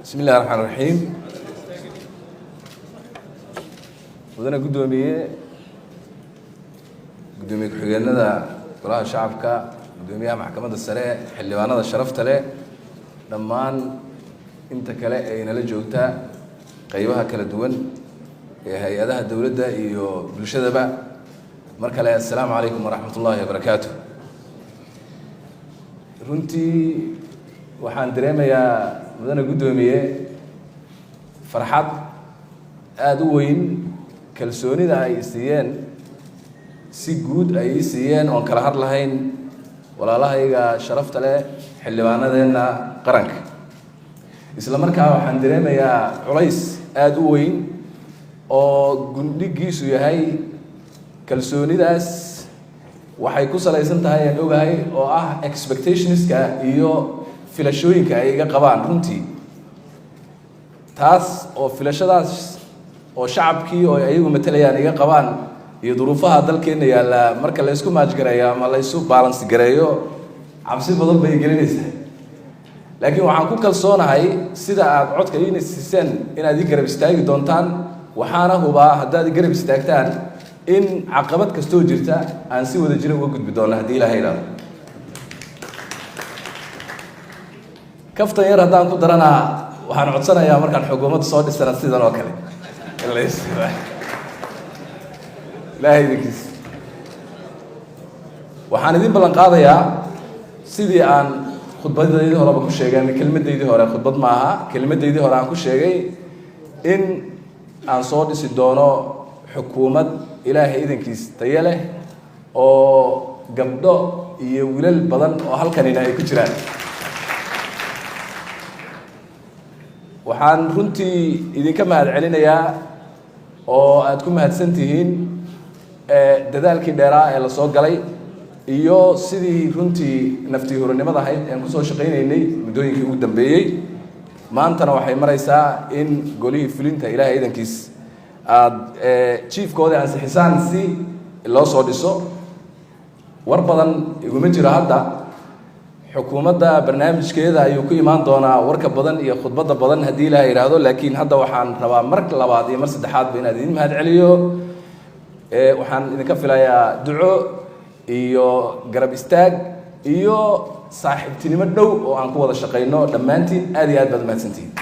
بسم الله الرحمن الرحيم. ودنا قدومي كحجنا قراءة شعبك قدوميها محكمة السراء حلوانا الشرفت له لما أنت كلا نلجوتا قيوها كلا دون هي هذا الدولة ده بالشدة بقى مركلا السلام عليكم ورحمة الله وبركاته. runtii waxaan dareemayaa mudana gudoomiye farxad aad u weyn kalsoonida ay siiyeen si guud ay siiyeen oo kala had lahayn walaalahayga sharafta leh xildhibaanadeena qaranka isla markaa waxaan dareemayaa culays aad u weyn oo gundhigiisu yahay kalsoonidaas waxay ku salaysan tahay aan ogahay oo ah expectationska iyo filashooyinka ay iga qabaan runtii taas oo filashadaas oo shacabkii oo ayagu matalayaan iga qabaan iyo duruufaha dalkeena yaala marka la isku maaj gareeyo ama la isku balance gareeyo cabsi badan bay gelinaysaa laakiin waxaan ku kalsoonahay sida aad codka ina siiseen inaad i garab istaagi doontaan waxaana hubaa haddaad i garab istaagtaan in caqabad kastoo jirta aan si wada jira uga gudbi doono haddii ilaahay yiraahdo kaftan yar haddaan ku daranaa waxaan codsanayaa markaan xukuumadda soo dhisana sidan oo kale ilaahay idinkiis waxaan idin ballan qaadayaa sidii aan khudbadaydii horeba ku sheegay ama kelmadaydii hore khudbad ma aha kelmadaydii hore aan ku sheegay in aan soo dhisi doono xukuumad ilaahay idankiis tayo leh oo gabdho iyo wiilal badan oo halkanina ay ku jiraan waxaan runtii idinka mahadcelinayaa oo aad ku mahadsan tihiin dadaalkii dheeraa ee la soo galay iyo sidii runtii naftii horanimada ahayd aan kusoo shaqaynaynay muddooyinkii ugu dambeeyey maantana waxay maraysaa in golihii fulinta ilaahay idankiis aad chiefkooda ansixisaan si loo soo dhiso war badan iguma jiro hadda xukuumadda barnaamijkeeda ayuu ku imaan doonaa warka badan iyo khudbadda badan haddii ilaahay yidhaahdo laakiin hadda waxaan rabaa mar labaad iyo mar saddexaadba inaad idin mahadceliyo waxaan idinka filayaa duco iyo garab istaag iyo saaxiibtinimo dhow oo aan ku wada shaqayno dhammaantiin aad iyo aad baad mahadsantihiin